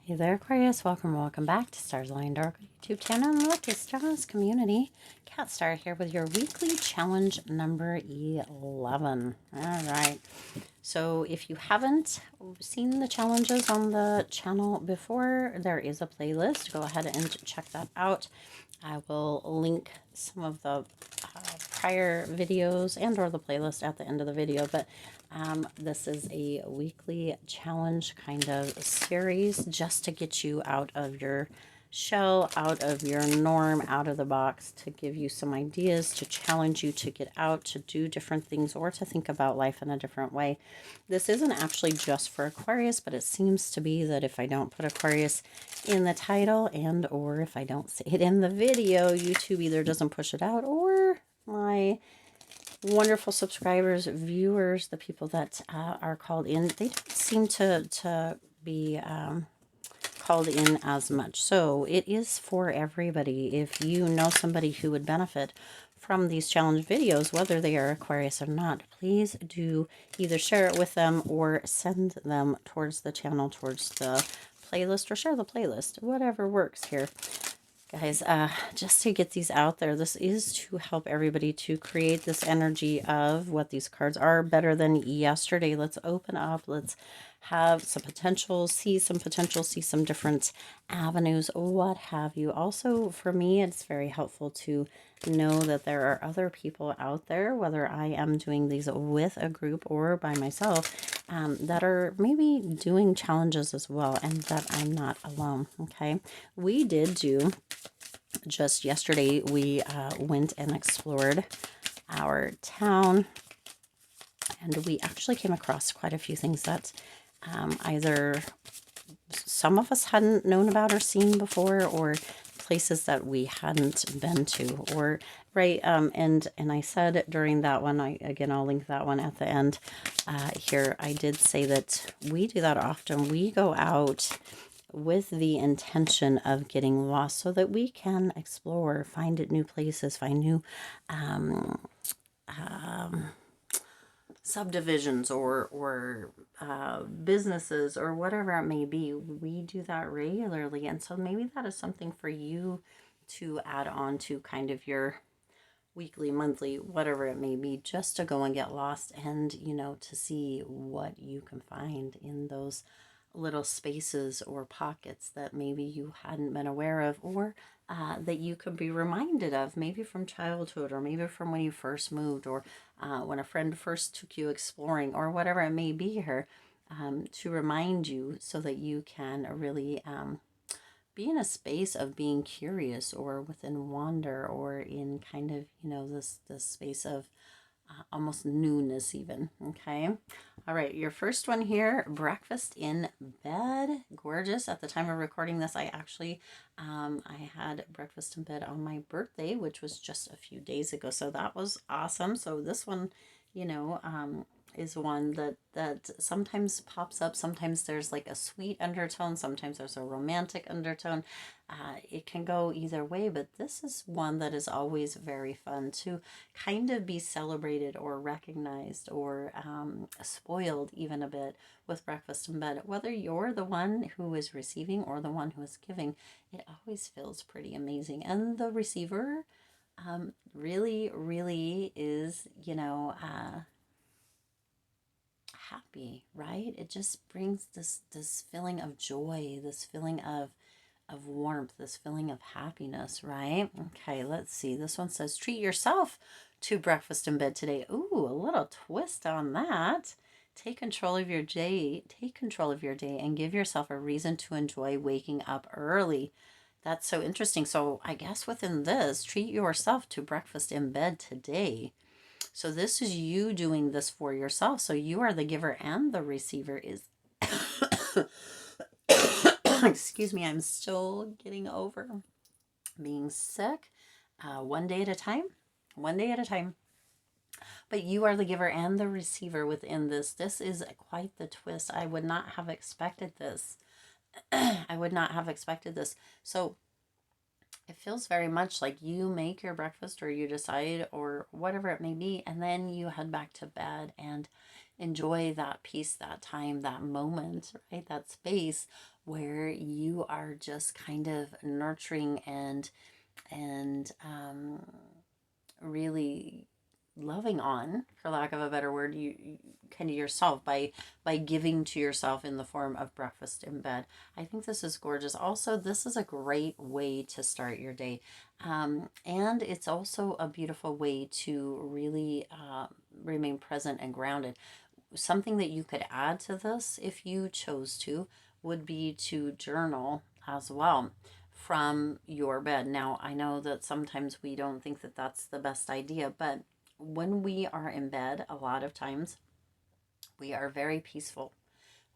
Hey there, Aquarius. Welcome back to Stars Aligned Oracle YouTube channel and Lucky Stars community. Cat Star here with your weekly challenge number 11. All right. So if you haven't seen the challenges on the channel before, there is a playlist. Go ahead and check that out. I will link some of the prior videos and or the playlist at the end of the video, but this is a weekly challenge kind of series just to get you out of your shell, out of your norm, out of the box, to give you some ideas, to challenge you to get out, to do different things, or to think about life in a different way. This isn't actually just for Aquarius, but it seems to be that if I don't put Aquarius in the title and or if I don't say it in the video, YouTube either doesn't push it out, or my wonderful subscribers, viewers, the people that are called in, they don't seem to be called in as much. So it is for everybody. If you know somebody who would benefit from these challenge videos, whether they are Aquarius or not, please do either share it with them or send them towards the channel, towards the playlist, or share the playlist, whatever works here. Guys, just to get these out there, this is to help everybody to create this energy of what these cards are better than yesterday. Let's open up. Let's have some potential, see some potential, see some different avenues, what have you. Also, for me, it's very helpful to know that there are other people out there, whether I am doing these with a group or by myself, that are maybe doing challenges as well, and that I'm not alone. Okay, we did do just yesterday, we went and explored our town, and we actually came across quite a few things that either some of us hadn't known about or seen before, or places that we hadn't been to, or right. And I said during that one, I'll link that one at the end here. I did say that we do that often. We go out with the intention of getting lost so that we can explore, find new places, find new subdivisions or businesses or whatever it may be. We do that regularly, and so maybe that is something for you to add on to kind of your weekly, monthly, whatever it may be, just to go and get lost, and to see what you can find in those little spaces or pockets that maybe you hadn't been aware of, or that you could be reminded of, maybe from childhood, or maybe from when you first moved, or when a friend first took you exploring, or whatever it may be here, to remind you so that you can really be in a space of being curious, or within wonder, or in kind of this space of almost newness even. Okay, all right, your first one here, breakfast in bed. Gorgeous. At the time of recording this, I actually I had breakfast in bed on my birthday, which was just a few days ago, so that was awesome. So this one, is one that sometimes pops up. Sometimes there's like a sweet undertone, sometimes there's a romantic undertone. It can go either way, but this is one that is always very fun to kind of be celebrated or recognized, or spoiled even a bit with breakfast in bed. Whether you're the one who is receiving or the one who is giving, it always feels pretty amazing. And the receiver really, really is, happy, right? It just brings this feeling of joy, this feeling of warmth, this feeling of happiness, right? Okay, let's see. This one says, treat yourself to breakfast in bed today. Ooh, a little twist on that. Take control of your day. Take control of your day and give yourself a reason to enjoy waking up early. That's so interesting. So I guess within this, treat yourself to breakfast in bed today. So this is you doing this for yourself. So you are the giver and the receiver is excuse me, I'm still getting over being sick. One day at a time. One day at a time. But you are the giver and the receiver within this. This is quite the twist. I would not have expected this. I would not have expected this. So it feels very much like you make your breakfast, or you decide, or whatever it may be, and then you head back to bed and enjoy that peace, that time, that moment, right? That space where you are just kind of nurturing and really loving on, for lack of a better word, you kind of yourself by giving to yourself in the form of breakfast in bed. I think this is gorgeous. Also, this is a great way to start your day, and it's also a beautiful way to really remain present and grounded. Something that you could add to this, if you chose to, would be to journal as well from your bed. Now, I know that sometimes we don't think that that's the best idea, but when we are in bed, a lot of times we are very peaceful.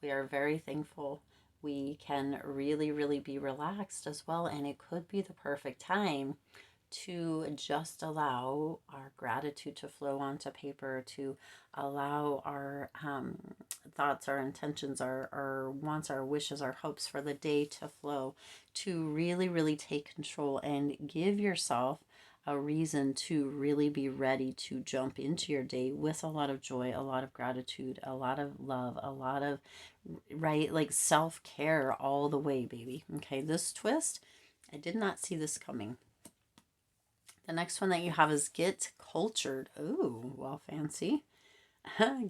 We are very thankful. We can really, really be relaxed as well. And it could be the perfect time to just allow our gratitude to flow onto paper, to allow our thoughts, our intentions, our wants, our wishes, our hopes for the day to flow, to really, really take control and give yourself a reason to really be ready to jump into your day with a lot of joy, a lot of gratitude, a lot of love, a lot of, right, like self-care all the way, baby. Okay, this twist, I did not see this coming. The next one that you have is get cultured. Ooh, well, fancy.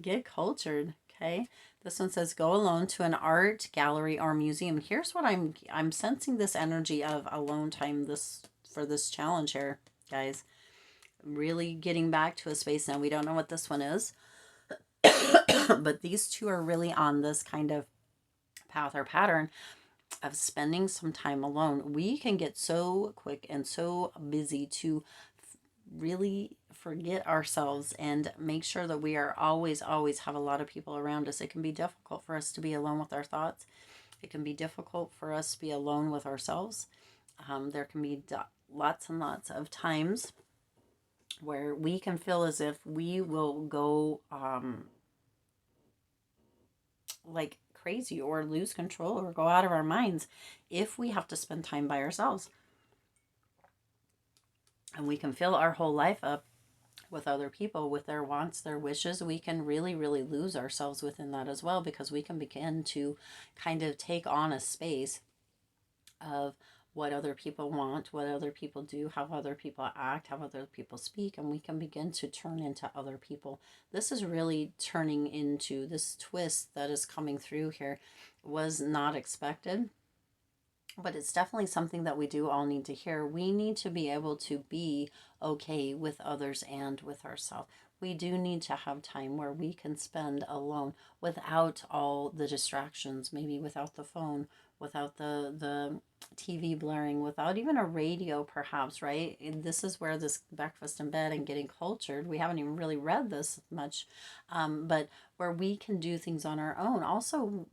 Get cultured. Okay. This one says go alone to an art gallery or museum. Here's what I'm sensing this energy of alone time for this challenge here, guys. Really getting back to a space now. We don't know what this one is, but these two are really on this kind of path or pattern of spending some time alone. We can get so quick and so busy to really forget ourselves and make sure that we are always have a lot of people around us. It can be difficult for us to be alone with our thoughts. It can be difficult for us to be alone with ourselves. There can be lots and lots of times where we can feel as if we will go like crazy or lose control or go out of our minds if we have to spend time by ourselves. And we can fill our whole life up with other people, with their wants, their wishes. We can really, really lose ourselves within that as well, because we can begin to kind of take on a space of what other people want, what other people do, how other people act, how other people speak, and we can begin to turn into other people. This is really turning into this twist that is coming through here. Was not expected, but it's definitely something that we do all need to hear. We need to be able to be okay with others and with ourselves. We do need to have time where we can spend alone without all the distractions, maybe without the phone, without the TV blaring, without even a radio perhaps, right? And this is where this breakfast in bed and getting cultured, we haven't even really read this much, but where we can do things on our own. Also,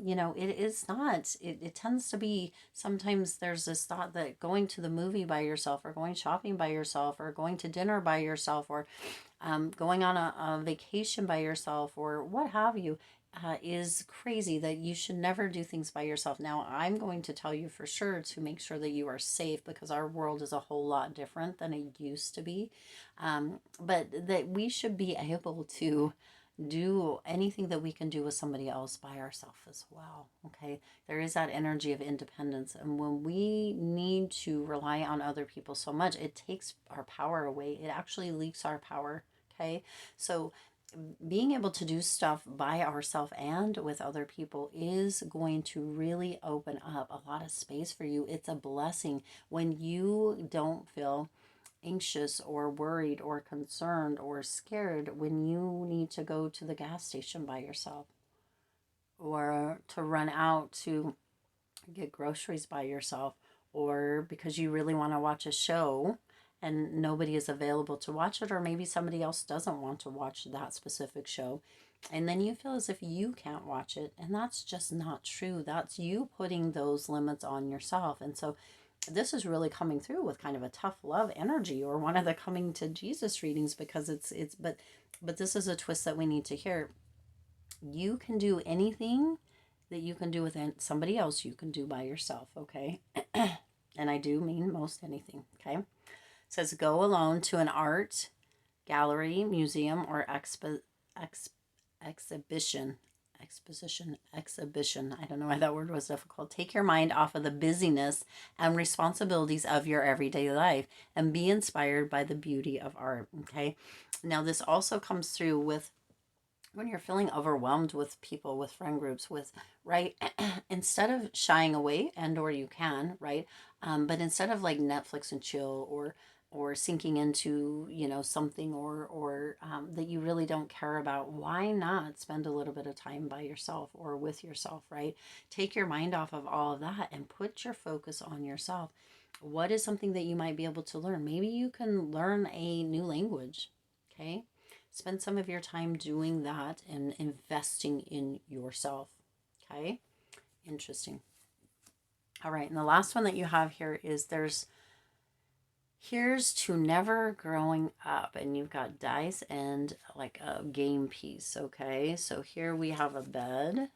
it is not, it tends to be, sometimes there's this thought that going to the movie by yourself or going shopping by yourself or going to dinner by yourself or going on a vacation by yourself or what have you, is crazy, that you should never do things by yourself. Now, I'm going to tell you for sure to make sure that you are safe, because our world is a whole lot different than it used to be. But that we should be able to do anything that we can do with somebody else by ourselves as well. Okay, there is that energy of independence, and when we need to rely on other people so much, it takes our power away. It actually leaks our power. Okay, so being able to do stuff by ourselves and with other people is going to really open up a lot of space for you. It's a blessing when you don't feel anxious or worried or concerned or scared when you need to go to the gas station by yourself, or to run out to get groceries by yourself, or because you really want to watch a show and nobody is available to watch it, or maybe somebody else doesn't want to watch that specific show, and then you feel as if you can't watch it, and that's just not true. That's you putting those limits on yourself. And so this is really coming through with kind of a tough love energy, or one of the coming to Jesus readings, because but this is a twist that we need to hear. You can do anything that you can do with somebody else, you can do by yourself, okay? And I do mean most anything, okay? It says go alone to an art gallery, museum, or exhibition. exhibition. I don't know why that word was difficult. Take your mind off of the busyness and responsibilities of your everyday life and be inspired by the beauty of art. Okay. Now, this also comes through with when you're feeling overwhelmed with people, with friend groups, with, right, instead of shying away, and or you can, right, but instead of like Netflix and chill, or sinking into, you know, something, or that you really don't care about, why not spend a little bit of time by yourself or with yourself, right? Take your mind off of all of that and put your focus on yourself. What is something that you might be able to learn? Maybe you can learn a new language. Okay. Spend some of your time doing that and investing in yourself. Okay. Interesting. All right. And the last one that you have here is here's to never growing up. And you've got dice and like a game piece. Okay. So here we have a bed.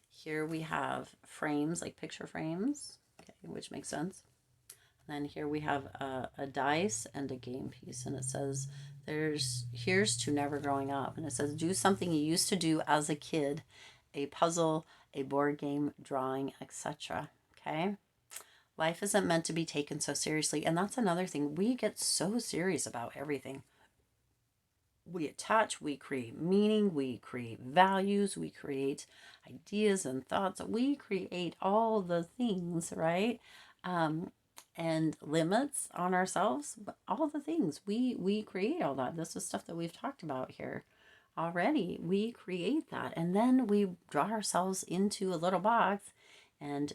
Here we have frames, like picture frames. Okay. Which makes sense. Then here we have a dice and a game piece, and it says here's to never growing up, and it says do something you used to do as a kid, a puzzle, a board game, drawing, etc. Okay. Life isn't meant to be taken so seriously, and that's another thing. We get so serious about everything. We attach, we create meaning, we create values, we create ideas and thoughts, we create all the things, right? And limits on ourselves, but all the things we create all that. This is stuff that we've talked about here already. We create that, and then we draw ourselves into a little box and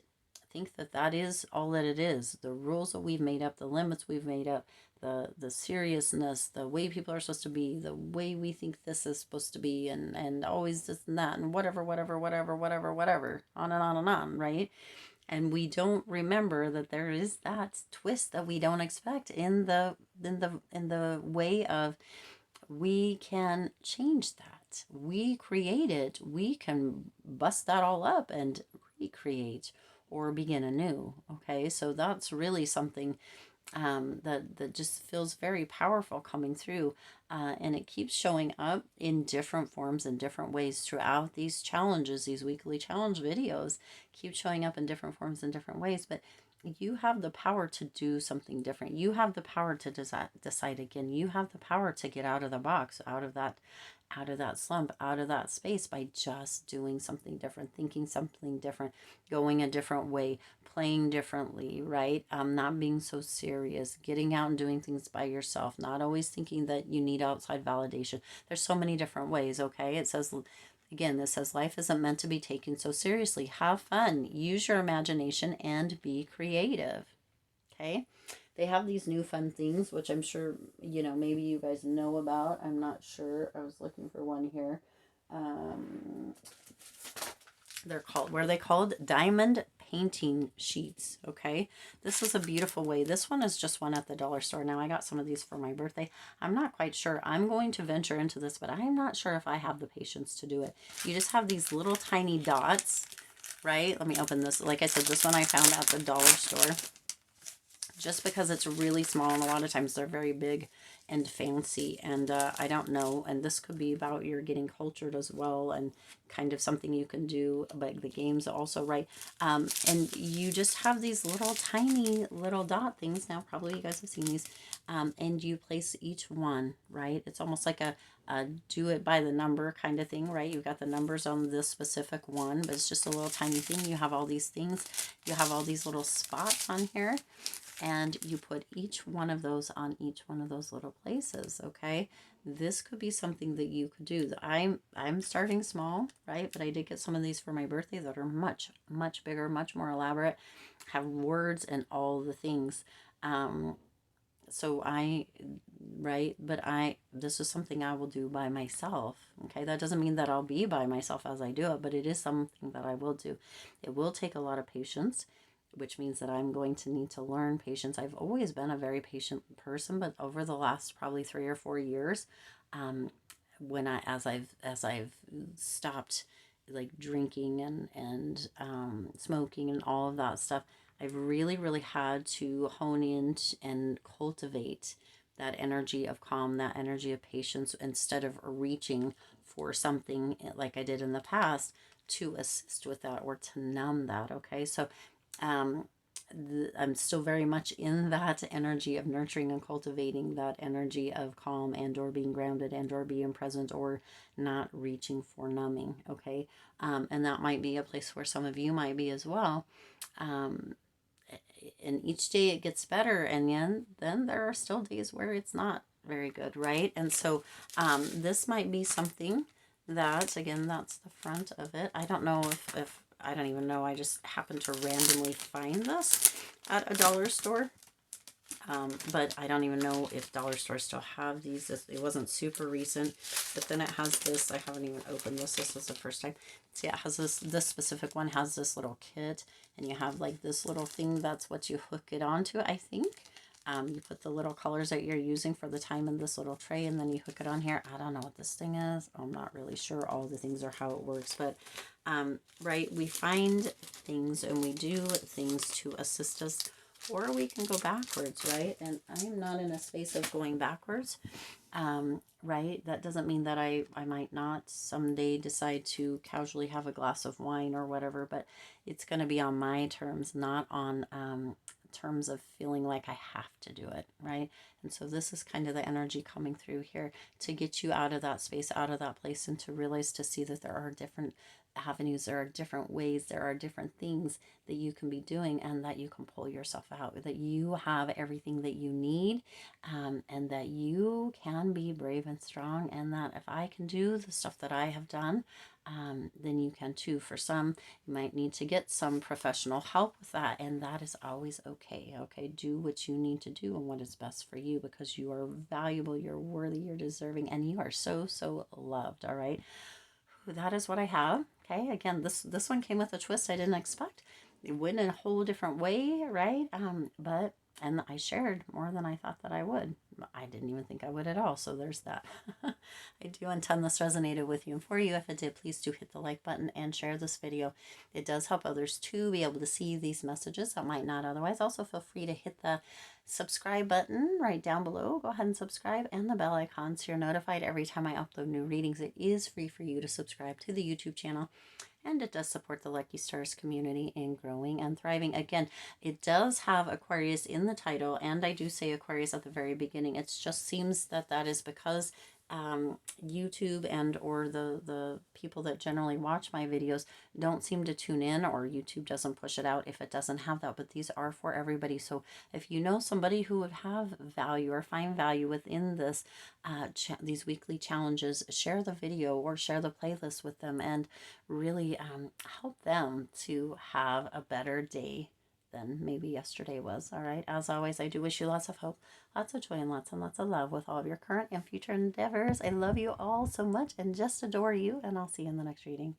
think that that is all that it is. The rules that we've made up, the limits we've made up, the seriousness, the way people are supposed to be, the way we think this is supposed to be, and always this and that, and whatever, on and on and on, right? And we don't remember that there is that twist that we don't expect in the way of, we can change that. We create it. We can bust that all up and recreate or begin anew. Okay, so that's really something that just feels very powerful coming through, and it keeps showing up in different forms and different ways throughout these challenges. These weekly challenge videos keep showing up in different forms and different ways, but you have the power to do something different. You have the power to decide again. You have the power to get out of the box, out of that slump, out of that space, by just doing something different, thinking something different, going a different way, playing differently, right? Not being so serious, getting out and doing things by yourself, not always thinking that you need outside validation. There's so many different ways, okay? It says, again, this says life isn't meant to be taken so seriously. Have fun, use your imagination, and be creative, okay? They have these new fun things, which I'm sure, you know, maybe you guys know about. I'm not sure. I was looking for one here. Where they called diamond painting sheets. Okay. This is a beautiful way. This one is just one at the dollar store. Now, I got some of these for my birthday. I'm not quite sure. I'm going to venture into this, but I'm not sure if I have the patience to do it. You just have these little tiny dots, right? Let me open this. Like I said, this one I found at the dollar store, just because it's really small, and a lot of times they're very big and fancy, and I don't know, and this could be about you're getting cultured as well, and kind of something you can do, but the game's also right. And you just have these little tiny little dot things. Now probably you guys have seen these, and you place each one, right? It's almost like a do it by the number kind of thing, right? You've got the numbers on this specific one, but it's just a little tiny thing. You have all these things, you have all these little spots on here, and you put each one of those on each one of those little places. Okay, this could be something that you could do. I'm starting small, right? But I did get some of these for my birthday that are much bigger, much more elaborate, have words and all the things. So this is something I will do by myself. Okay, that doesn't mean that I'll be by myself as I do it, but it is something that I will do. It will take a lot of patience, which means that I'm going to need to learn patience. I've always been a very patient person, but over the last probably 3 or 4 years, as I've stopped like drinking and smoking and all of that stuff, I've really had to hone in and cultivate that energy of calm, that energy of patience, instead of reaching for something like I did in the past to assist with that or to numb that. Okay, so I'm still very much in that energy of nurturing and cultivating that energy of calm and or being grounded and or being present or not reaching for numbing. Okay, and that might be a place where some of you might be as well. And each day it gets better, and then there are still days where it's not very good, right? And so this might be something that, again, that's the front of it. I don't know if I don't even know, I just happened to randomly find this at a dollar store. But I don't even know if dollar stores still have these. It wasn't super recent, but then it has this. I haven't even opened this. This is the first time. See, it has this specific one has this little kit, and you have like this little thing. That's what you hook it onto, I think. You put the little colors that you're using for the time in this little tray, and then you hook it on here. I don't know what this thing is. I'm not really sure all the things or how it works, but right, we find things and we do things to assist us, or we can go backwards, right? And I'm not in a space of going backwards, right? That doesn't mean that I might not someday decide to casually have a glass of wine or whatever, but it's going to be on my terms, not on terms of feeling like I have to do it, right? And so this is kind of the energy coming through here to get you out of that space, out of that place, and to realize, to see that there are different avenues, there are different ways, there are different things that you can be doing, and that you can pull yourself out, that you have everything that you need, and that you can be brave and strong, and that if I can do the stuff that I have done, then you can too. For some, you might need to get some professional help with that, and that is always okay. Okay, do what you need to do and what is best for you, because you are valuable, you're worthy, you're deserving, and you are so, so loved. All right, that is what I have. Okay, again, this one came with a twist I didn't expect. It went in a whole different way, right? But and I shared more than I thought that I would. I didn't even think I would at all. So there's that. I do intend this resonated with you and for you. If it did, please do hit the like button and share this video. It does help others to be able to see these messages that might not otherwise. Also, feel free to hit the subscribe button right down below. Go ahead and subscribe, and the bell icon so you're notified every time I upload new readings. It is free for you to subscribe to the YouTube channel, and it does support the Lucky Stars community in growing and thriving. Again, it does have Aquarius in the title, and I do say Aquarius at the very beginning. It just seems that that is because YouTube and or the people that generally watch my videos don't seem to tune in, or YouTube doesn't push it out if it doesn't have that. But these are for everybody. So if you know somebody who would have value or find value within this these weekly challenges, share the video or share the playlist with them, and really help them to have a better day than maybe yesterday was. All right, as always, I do wish you lots of hope, lots of joy, and lots of love with all of your current and future endeavors. I love you all so much and just adore you, and I'll see you in the next reading.